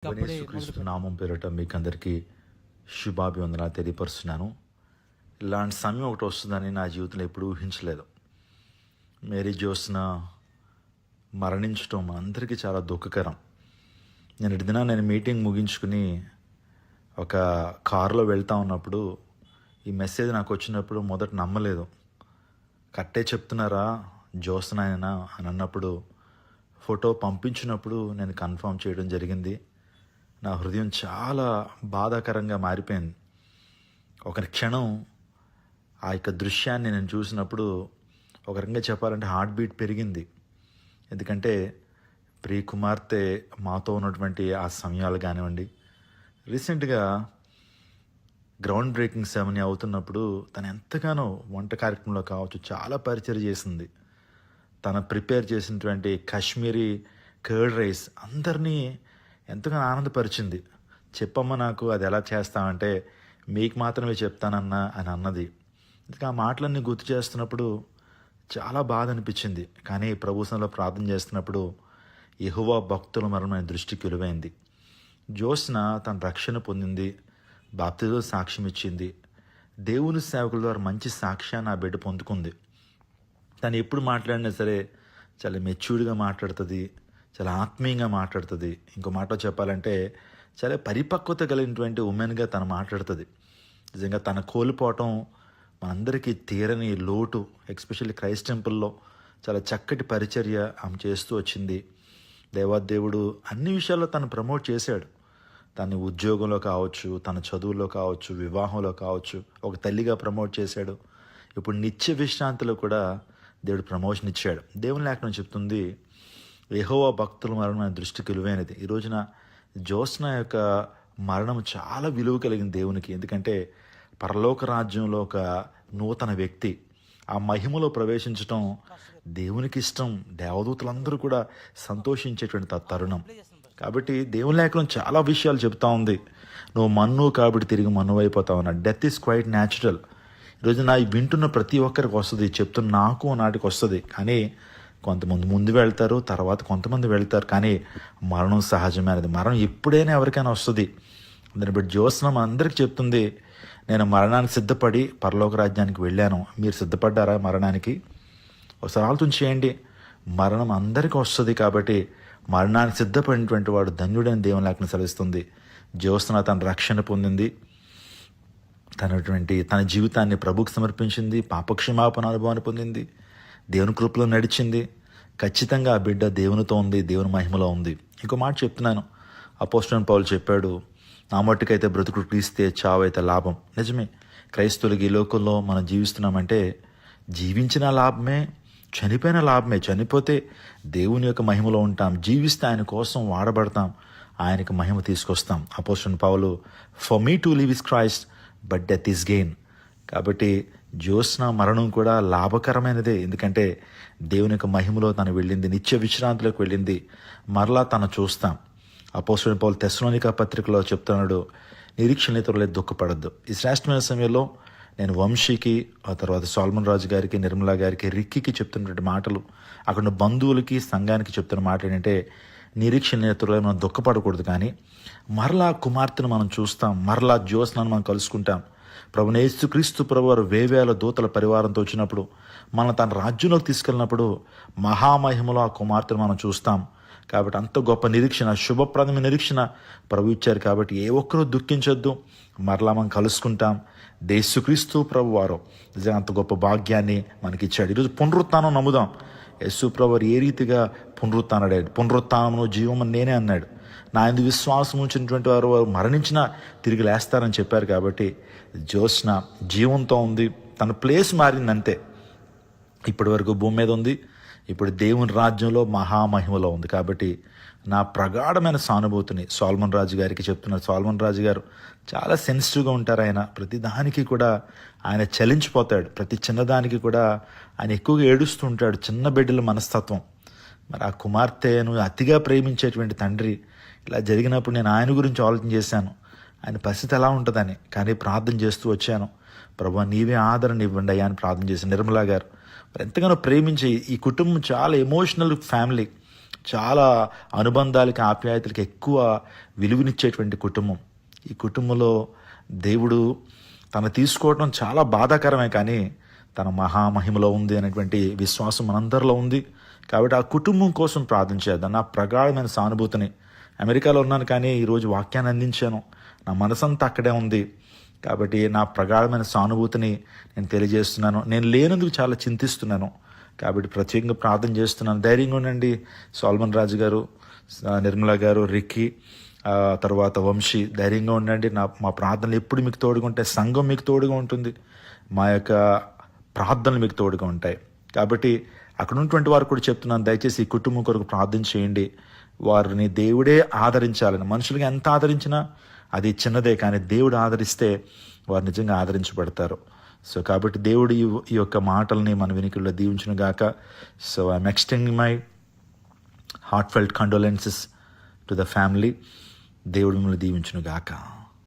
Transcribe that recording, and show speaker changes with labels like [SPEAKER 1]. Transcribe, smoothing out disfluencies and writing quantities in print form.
[SPEAKER 1] అప్పుడే
[SPEAKER 2] యేసుక్రీస్తు
[SPEAKER 1] మొదలుపెట్టాను.
[SPEAKER 2] నామం పేరిట మీకు అందరికీ శుభాభివందనాలు తెలియపరుస్తున్నాను. ఇలాంటి సమయం ఒకటి వస్తుందని నా జీవితంలో ఎప్పుడూ ఊహించలేదు. మేరీ జోస్న మరణించడం మనందరికీ చాలా దుఃఖకరం. నేను మీటింగ్ ముగించుకుని ఒక కారులో వెళ్తా ఉన్నప్పుడు ఈ మెసేజ్ నాకు వచ్చినప్పుడు మొదట నమ్మలేదు. కట్టే చెప్తున్నారా జోస్న ఆయన అని అన్నప్పుడు ఫోటో పంపించినప్పుడు నేను కన్ఫర్మ్ చేయడం జరిగింది. నా హృదయం చాలా బాధాకరంగా మారిపోయింది. ఒక క్షణం ఆ యొక్క దృశ్యాన్ని నేను చూసినప్పుడు ఒక రకంగా చెప్పాలంటే హార్ట్ బీట్ పెరిగింది. ఎందుకంటే ప్రియ కుమార్తె మాతో ఉన్నటువంటి ఆ సమయాలు కానివ్వండి, రీసెంట్గా గ్రౌండ్ బ్రేకింగ్ సెరమనీ అవుతున్నప్పుడు తను ఎంతగానో వంట కార్యక్రమంలో కావచ్చు చాలా పరిచయం చేసింది. తను ప్రిపేర్ చేసినటువంటి కాశ్మీరీ కర్డ్ రైస్ అందరినీ ఎంతగానో ఆనందపరిచింది. చెప్పమ్మ నాకు అది ఎలా చేస్తామంటే మీకు మాత్రమే చెప్తానన్నా అని అన్నది. ఇంకా ఆ మాటలన్నీ గుర్తు చేస్తున్నప్పుడు చాలా బాధ అనిపించింది. కానీ ప్రభుత్వంలో ప్రార్థన చేస్తున్నప్పుడు యెహోవా భక్తుల మరణమైన దృష్టికి విలువైంది. జోస్న తన రక్షణ పొందింది, బాప్తిజంలో సాక్ష్యం ఇచ్చింది, దేవుని సేవకుల ద్వారా మంచి సాక్ష్యాన్ని ఆ బిడ్డ పొందుకుంది. తను ఎప్పుడు మాట్లాడినా సరే చాలా మెచ్యూర్డ్గా మాట్లాడుతుంది, చాలా ఆత్మీయంగా మాట్లాడుతుంది. ఇంకో మాట చెప్పాలంటే చాలా పరిపక్వత కలిగినటువంటి ఉమెన్గా తను మాట్లాడుతుంది. నిజంగా తన కోల్పోవటం మనందరికీ తీరని లోటు. ఎస్పెషల్లీ క్రైస్ట్ టెంపుల్లో చాలా చక్కటి పరిచర్య ఆమె చేస్తూ వచ్చింది. దేవాదేవుడు అన్ని విషయాల్లో తను ప్రమోట్ చేశాడు. తన ఉద్యోగంలో కావచ్చు, తన చదువులో కావచ్చు, వివాహంలో కావచ్చు, ఒక తల్లిగా ప్రమోట్ చేశాడు. ఇప్పుడు నిత్య విశ్రాంతిలో కూడా దేవుడు ప్రమోషన్ ఇచ్చాడు. దేవుని లేఖనం చెప్తుంది యెహోవా భక్తుల మరణం దృష్టికి విలువైనది. ఈ రోజున జోస్న యొక్క మరణం చాలా విలువ కలిగింది దేవునికి. ఎందుకంటే పరలోక రాజ్యంలో ఒక నూతన వ్యక్తి ఆ మహిమలో ప్రవేశించడం దేవునికి ఇష్టం. దేవదూతలందరూ కూడా సంతోషించేటువంటి తరుణం. కాబట్టి దేవుని లేఖనం చాలా విషయాలు చెప్తా ఉంది. నువ్వు మన్ను కాబట్టి తిరిగి మన్ను అయిపోతావు అన్నాడు. Death is quite natural. ఈరోజు నా వింటున్న ప్రతి ఒక్కరికి వస్తుంది, చెప్తున్న నాకు నాటికి వస్తుంది. కానీ కొంతమంది ముందు వెళ్తారు, తర్వాత కొంతమంది వెళ్తారు. కానీ మరణం సహజమైనది. మరణం ఎప్పుడైనా ఎవరికైనా వస్తుంది. దాన్ని బట్టి జోస్న అందరికి చెప్తుంది, నేను మరణానికి సిద్ధపడి పరలోక రాజ్యానికి వెళ్ళాను, మీరు సిద్ధపడ్డారా మరణానికి? ఒకసారి ఆలోచన చేయండి. మరణం అందరికీ వస్తుంది. కాబట్టి మరణానికి సిద్ధపడినటువంటి వాడు ధన్యుడని దేవుని లేఖనం సెలవిస్తుంది. జోస్న తన రక్షణ పొందింది, తన జీవితాన్ని ప్రభువుకు సమర్పించింది, పాపక్షమాపణ అనుభవాన్ని పొందింది, దేవుని కృపలో నడిచింది. ఖచ్చితంగా ఆ బిడ్డ దేవునితో ఉంది, దేవుని మహిమలో ఉంది. ఇంకో మాట చెప్తున్నాను, అపోస్తలుడైన పౌలు చెప్పాడు, నా మట్టుకైతే బ్రతుకు క్రీస్తే, చావైతే లాభం. నిజమే. క్రైస్తవులకి ఈ లోకంలో మనం జీవిస్తున్నామంటే జీవించిన లాభమే, చనిపోయిన లాభమే. చనిపోతే దేవుని యొక్క మహిమలో ఉంటాం, జీవిస్తే ఆయన కోసం వాడబడతాం, ఆయనకు మహిమ తీసుకొస్తాం. అపోస్తలుడైన Paul, for me to live is Christ but death is gain. కాబట్టి జోస్న మరణం కూడా లాభకరమైనదే. ఎందుకంటే దేవుని యొక్క మహిమలో తను వెళ్ళింది, నిత్య విశ్రాంతిలోకి వెళ్ళింది. మరలా తను చూస్తాం. అపోస్తలుడైన పౌలు తెస్సలోనిక పత్రికలో చెప్తున్నాడు, నిరీక్షణ ఇతరులే దుఃఖపడద్దు. ఈ శ్రేష్టమైన సమయంలో నేను వంశీకి, ఆ తర్వాత సోల్మన్ రాజు గారికి, నిర్మలా గారికి, రిక్కికి చెప్తున్నటువంటి మాటలు, అక్కడ బంధువులకి, సంఘానికి చెప్తున్న మాటలు ఏంటంటే నిరీక్షణ ఇతరులే మనం దుఃఖపడకూడదు. కానీ మరలా కుమార్తెను మనం చూస్తాం, మరలా జోస్నను మనం కలుసుకుంటాం. ప్రభువైన యేసుక్రీస్తు ప్రభువారు వేవేల దూతల పరివారంతో వచ్చినప్పుడు, మనం తన రాజ్యంలోకి తీసుకెళ్ళినప్పుడు మహామహిమలో ఆ కుమార్తెను మనం చూస్తాం. కాబట్టి అంత గొప్ప నిరీక్షణ, శుభప్రదమైన నిరీక్షణ ప్రభు ఇచ్చారు. కాబట్టి ఏ ఒక్కరూ దుఃఖించొద్దు, మరలా మనం కలుసుకుంటాం. యేసుక్రీస్తు ప్రభువారు నిజంగా అంత గొప్ప భాగ్యాన్ని మనకి ఇచ్చాడు. ఈరోజు పునరుత్థానం నమ్ముదాం. యేసు ప్రభువారు ఏ రీతిగా పునరుత్థానడాడు, పునరుత్థానమును జీవమని నేనే అన్నాడు. నా యందు విశ్వాసం ఉంచినటువంటి వారు మరణించినా తిరిగి లేస్తారని చెప్పారు. కాబట్టి జోస్న జీవంతో ఉంది, తన ప్లేస్ మారింది అంతే. ఇప్పటి వరకు భూమి మీద ఉంది, ఇప్పుడు దేవుని రాజ్యంలో మహామహిమలో ఉంది. కాబట్టి నా ప్రగాఢమైన సానుభూతిని సోల్మన్ రాజు గారికి చెప్తున్నారు. సోల్మన్ రాజు గారు చాలా సెన్సిటివ్గా ఉంటారు. ఆయన ప్రతి దానికి కూడా ఆయన చలించిపోతాడు. ప్రతి చిన్నదానికి కూడా ఆయన ఎక్కువగా ఏడుస్తూ ఉంటాడు. చిన్న బిడ్డల మనస్తత్వం. మరి ఆ కుమార్తెను అతిగా ప్రేమించేటువంటి తండ్రి ఇలా జరిగినప్పుడు నేను ఆయన గురించి ఆలోచన చేశాను, ఆయన పరిస్థితి ఎలా ఉంటుందని. కానీ ప్రార్థన చేస్తూ వచ్చాను, ప్రభువా నీవే ఆదరణ ఇవ్వండి అయ్యా అని ప్రార్థన చేశాను. నిర్మలా గారు మరి ఎంతగానో ప్రేమించి, ఈ కుటుంబం చాలా ఎమోషనల్ ఫ్యామిలీ. చాలా అనుబంధాలకి, ఆప్యాయతలకి ఎక్కువ విలువనిచ్చేటువంటి కుటుంబం. ఈ కుటుంబంలో దేవుడు తను తీసుకోవడం చాలా బాధాకరమే, కానీ తన మహామహిమలో ఉంది అనేటువంటి విశ్వాసం మనందరిలో ఉంది. కాబట్టి ఆ కుటుంబం కోసం ప్రార్థన చేద్దాం. నా ప్రగాఢమైన సానుభూతిని, అమెరికాలో ఉన్నాను కానీ ఈరోజు వాక్యాన్ని అందించాను, నా మనసంతా అక్కడే ఉంది. కాబట్టి నా ప్రగాఢమైన సానుభూతిని నేను తెలియజేస్తున్నాను. నేను లేనందుకు చాలా చింతిస్తున్నాను, కాబట్టి ప్రత్యేకంగా ప్రార్థన చేస్తున్నాను. ధైర్యంగా ఉండండి. సోల్మన్ రాజు గారు, నిర్మల గారు, రిక్కీ, తర్వాత వంశీ, ధైర్యంగా ఉండండి. మా ప్రార్థనలు ఎప్పుడు మీకు తోడుగా ఉంటాయి. సంఘం మీకు తోడుగా ఉంటుంది. మా యొక్క ప్రార్థనలు మీకు తోడుగా ఉంటాయి. కాబట్టి అక్కడ ఉన్నటువంటి వారు కూడా చెప్తున్నాను, దయచేసి ఈ కుటుంబం కొరకు ప్రార్థన చేయండి. వారిని దేవుడే ఆదరించాలని. మనుషులుగా ఎంత ఆదరించినా అది చిన్నదే, కానీ దేవుడు ఆదరిస్తే వారు నిజంగా ఆదరించబడతారు. సో కాబట్టి దేవుడు ఈ యొక్క మాటల్ని మన వినికిల్లో దీవించును గాక. So I'm extending my heartfelt condolences to the family. దేవుడు మిమ్మల్ని దీవించును గాక.